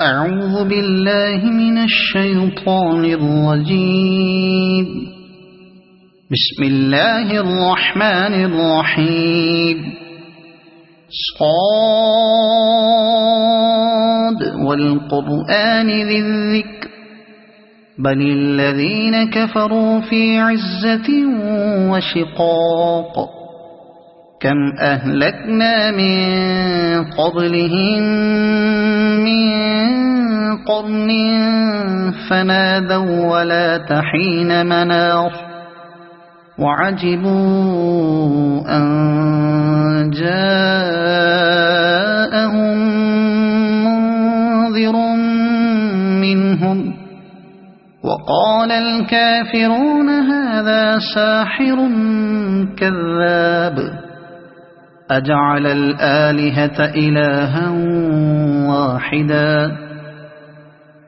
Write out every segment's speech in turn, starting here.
أعوذ بالله من الشيطان الرجيم. بسم الله الرحمن الرحيم. صاد والقرآن ذي الذكر بل الذين كفروا في عزة وشقاق. كم أهلكنا من قبلهم من قرن فنادوا ولا تحين مناص وعجبوا أن جاءهم منذر منهم وقال الكافرون هذا ساحر كذاب أجعل الآلهة إلها واحدا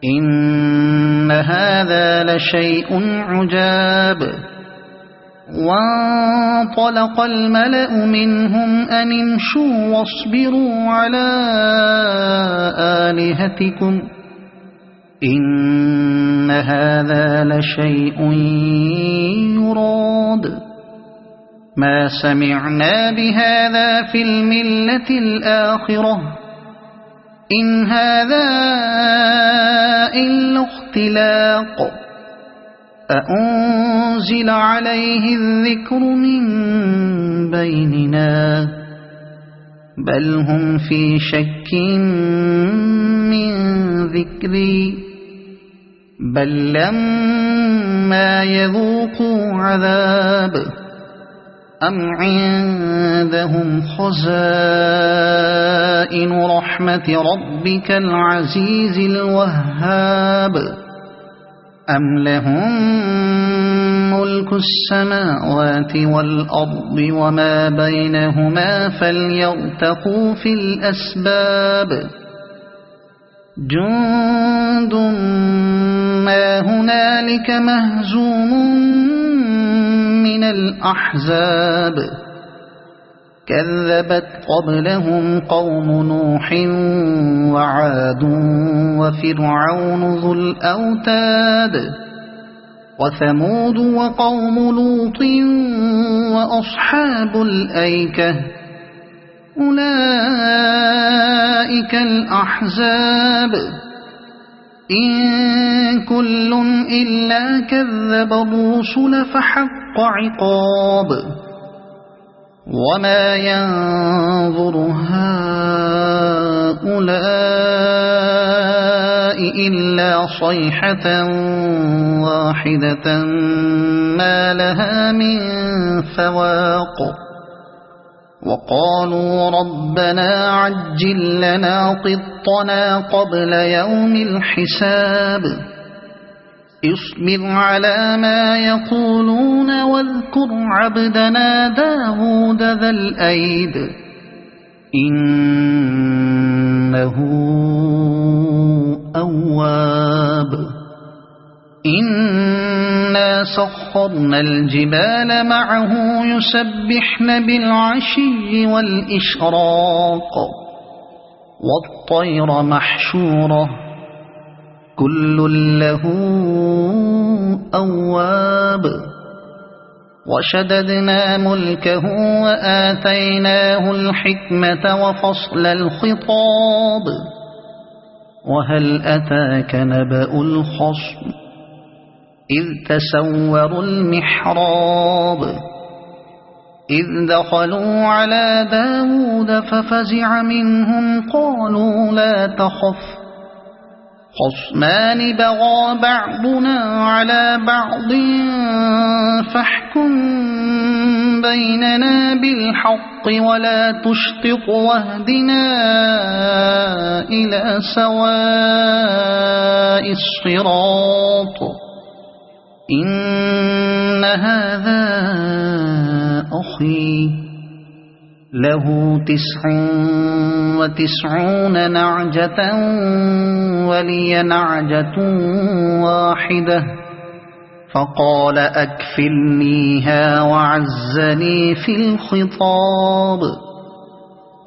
إن هذا لشيء عجاب. وانطلق الملأ منهم أن امشوا واصبروا على آلهتكم إن هذا لشيء يراد ما سمعنا بهذا في الملة الآخرة إن هذا إلا اختلاق أأنزل عليه الذكر من بيننا بل هم في شك من ذكري بل لما يذوقوا عذاب أم عندهم خزائن رحمة ربك العزيز الوهاب أم لهم ملك السماوات والأرض وما بينهما فليرتقوا في الأسباب جند ما هنالك مهزوم من الأحزاب كذبت قبلهم قوم نوح وعاد وفرعون ذو الأوتاد وثمود وقوم لوط وأصحاب الأيكة أولئك الأحزاب إن كل إلا كذب الرسل فحق عقاب وما ينظر هؤلاء إلا صيحة واحدة ما لها من فواق وقالوا ربنا عجل لنا قطنا قبل يوم الحساب اصبر على ما يقولون واذكر عبدنا داود ذا الأيد إنه أواب إنا سخرنا الجبال معه يسبحن بالعشي والإشراق والطير محشورة كل له أواب وشددنا ملكه وآتيناه الحكمة وفصل الخطاب وهل أتاك نبأ الخصم إذ تسوروا المحراب إذ دخلوا على داود ففزع منهم قالوا لا تخف خصمان بغى بعضنا على بعض فاحكم بيننا بالحق ولا تشطط واهدنا إلى سواء الصراط إن هذا أخي له 99 نعجة ولي نعجة واحدة فقال أكفلنيها وعزني في الخطاب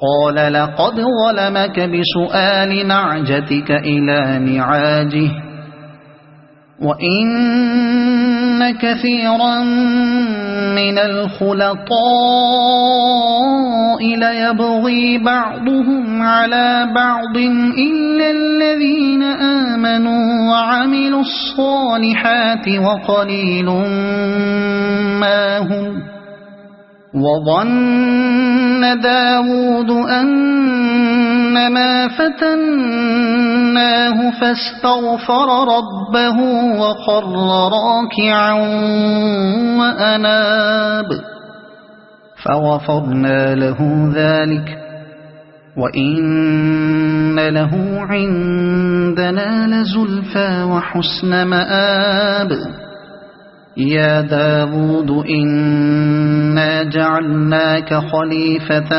قال لقد ظلمك بسؤال نعجتك إلى نعاجه وإن كثيرا من الخلطاء ليبغي بعضهم على بعض إلا الذين آمنوا وعملوا الصالحات وقليل ما هم. وظن داود أنما فتناه فاستغفر ربه وخر راكعا وأناب فغفرنا له ذلك وإن له عندنا لزلفى وحسن مآب. يا داود إنا جعلناك خليفة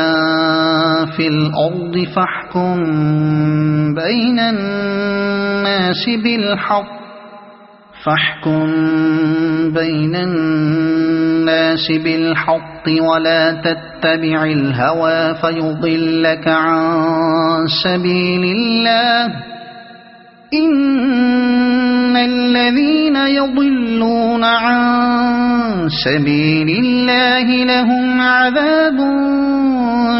في الأرض فاحكم بين الناس بالحق ولا تتبع الهوى فيضلك عن سبيل الله إن الذين يضلون عن سبيل الله لهم عذاب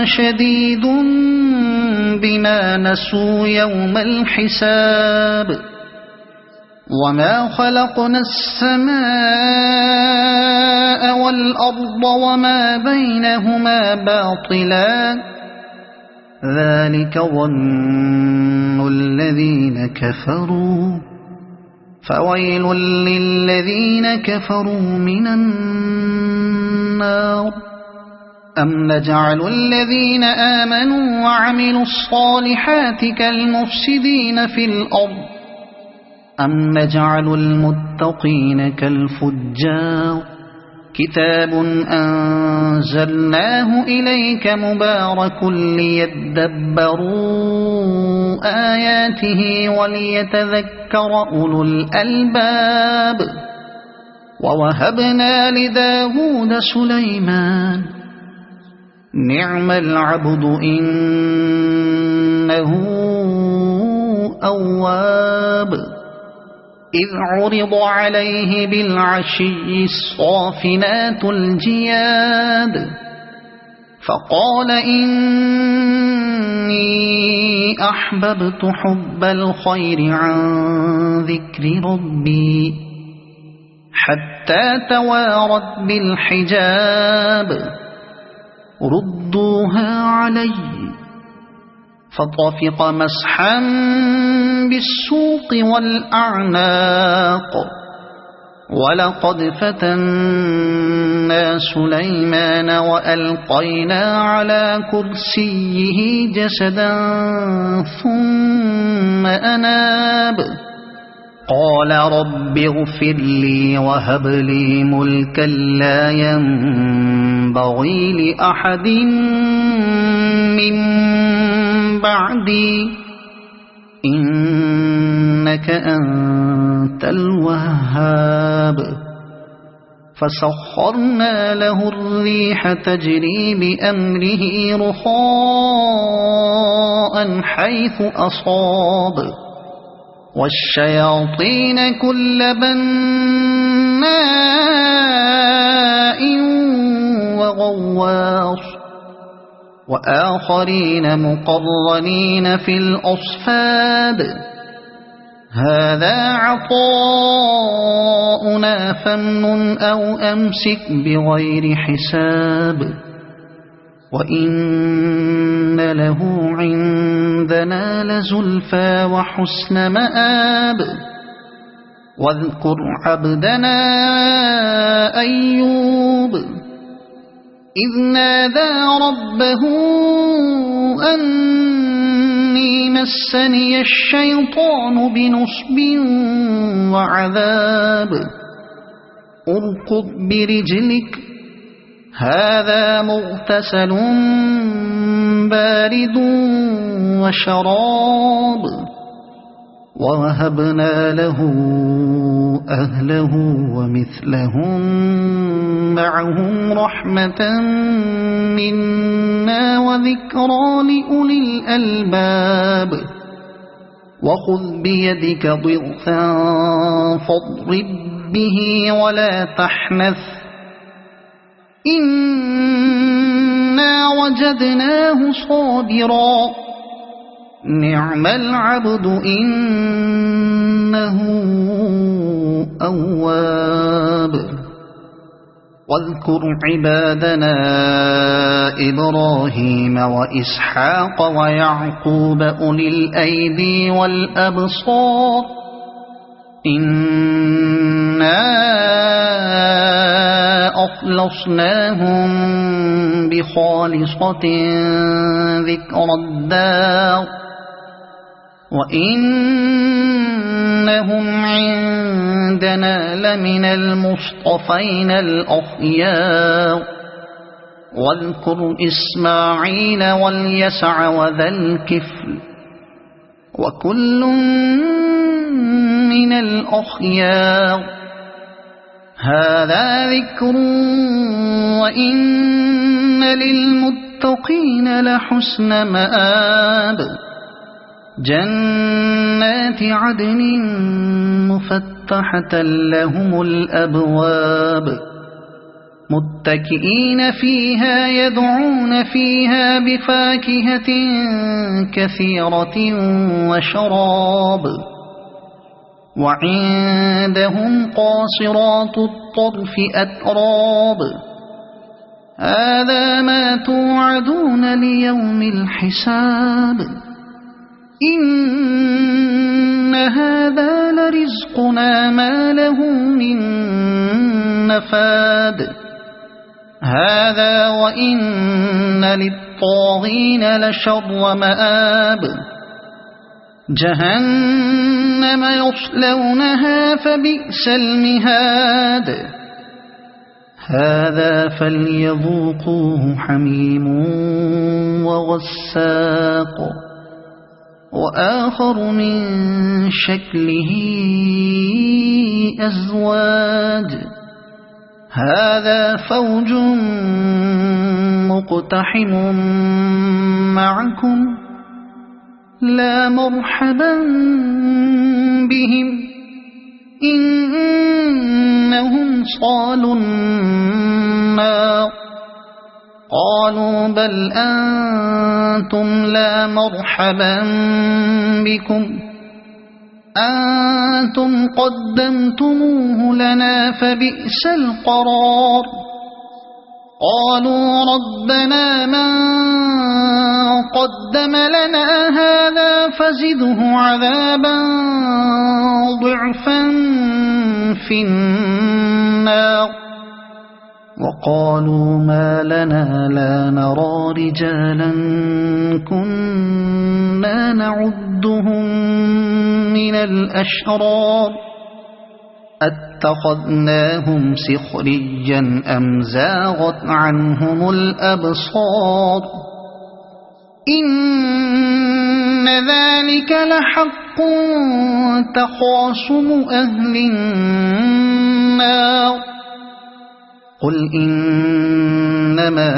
شديد بما نسوا يوم الحساب. وما خلقنا السماء والأرض وما بينهما باطلا ذلك ظن الذين كفروا فويل للذين كفروا من النار. أم نجعل الذين آمنوا وعملوا الصالحات كالمفسدين في الأرض أم نجعل المتقين كالفجار. كتاب أنزلناه إليك مبارك ليدبروا آياته وليتذكر أولو الألباب. ووهبنا لداود سليمان نعم العبد إنه أواب. إذ عرض عليه بالعشي الصافنات الجياد فقال إني أحببت حب الخير عن ذكر ربي حتى توارت بالحجاب ردوها علي فطفق مسحا بالسوق والأعناق. ولقد فتنا سليمان وألقينا على كرسيه جسدا ثم أناب قال رب اغفر لي وهب لي ملكا لا ينبغي لأحد من بعدي إنك أنت الوهاب. فسخرنا له الريح تجري بأمره رخاء حيث أصاب والشياطين كل بناء وغواص وآخرين مقرنين في الأصفاد. هذا عطاؤنا فامنن أو أمسك بغير حساب وإن له عندنا لزلفى وحسن مآب. واذكر عبدنا أيوب إذ نادى ربه أني مسني الشيطان بنصب وعذاب اركض برجلك هذا مغتسل بارد وشراب ووهبنا له أهله ومثلهم معهم رحمة منا وذكرى لأولي الألباب وخذ بيدك ضغثا فاضرب به ولا تحنث إنا وجدناه صابرا نعم العبد إنه أواب واذكر عبادنا إبراهيم وإسحاق ويعقوب أولي الأيدي والأبصار إنا أخلصناهم بخالصة ذكر الدار وإنهم عندنا لمن المصطفين الأخيار واذكر إسماعيل واليسع وذا الكفل وكل من الأخيار هذا ذكر وإن للمتقين لحسن مآب جنات عدن مفتحة لهم الأبواب متكئين فيها يدعون فيها بفاكهة كثيرة وشراب وعندهم قاصرات الطرف أتراب هذا ما توعدون ليوم الحساب إن هذا لرزقنا ما له من نفاد هذا وإن للطاغين لشر مآب جهنم يصلونها فبئس المهاد هذا فليذوقوه حميم وغساق وآخر من شكله أزواج هذا فوج مقتحم معكم لا مرحبا بهم إنهم صالوا النار قالوا بل أنتم لا مرحبا بكم أنتم قدمتموه لنا فبئس القرار قالوا ربنا من قدم لنا هذا فزده عذابا ضعفا في النار وقالوا ما لنا لا نرى رجالا كنا نعدهم من الأشرار اتخذناهم سخريا أم زاغت عنهم الأبصار إن ذلك لحق تخاصم أهل النار قل إنما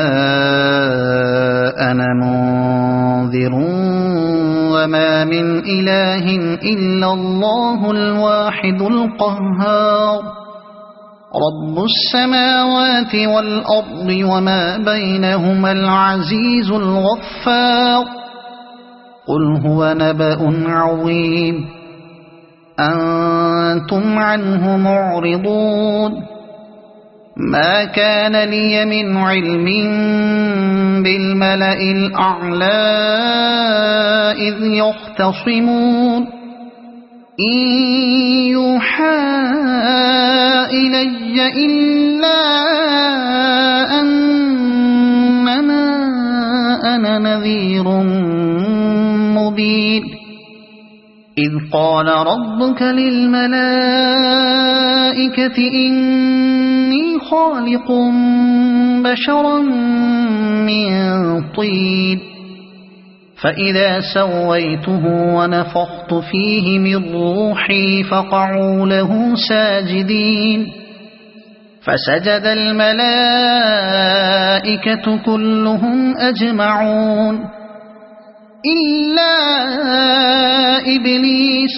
أنا منذر وما من إله إلا الله الواحد القهار رب السماوات والأرض وما بينهما العزيز الغفار قل هو نبأ عظيم أنتم عنه معرضون ما كان لي من علم بالملأ الأعلى إذ يختصمون إن يوحى إلي إلا أنما أنا نذير مبين إذ قال ربك للملائكة إني خالق بشرا من طين فإذا سويته ونفخت فيه من روحي فقعوا له ساجدين فسجد الملائكة كلهم أجمعون إلا إبليس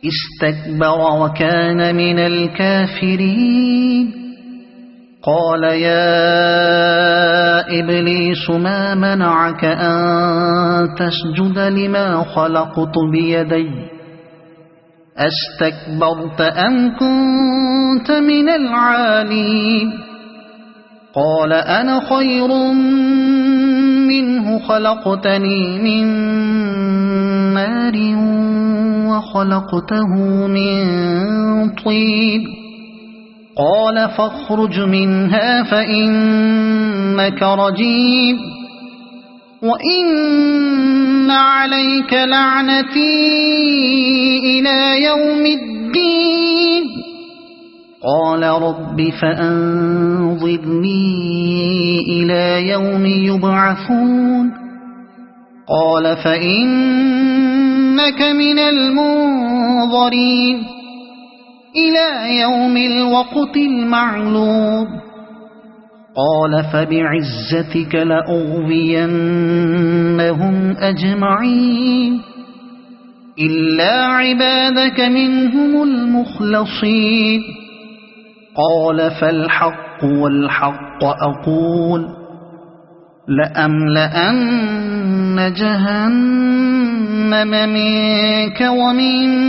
استكبر وكان من الكافرين قال يا إبليس ما منعك أن تسجد لما خلقت بيدي أستكبرت أم كنت من العالين قال أنا خير منه خلقتني من نار وخلقته من طين قال فاخرج منها فإنك رجيم وإن عليك لعنتي إلى يوم الدين قال رب فأنظرني إلى يوم يبعثون قال فإنك من المنظرين إلى يوم الوقت المعلوم قال فبعزتك لأغوينهم أجمعين إلا عبادك منهم المخلصين قال فالحق والحق أقول لأملأن جهنم منك ومن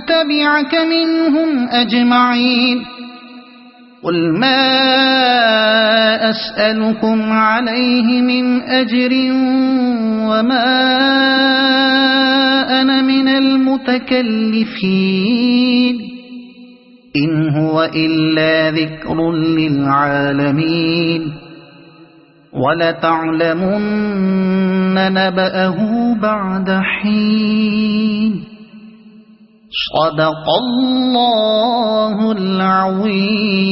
تبعك منهم أجمعين قل ما أسألكم عليه من أجر وما أنا من المتكلفين إن هو إلا ذكر للعالمين ولتعلمن نبأه بعد حين صدق الله العظيم.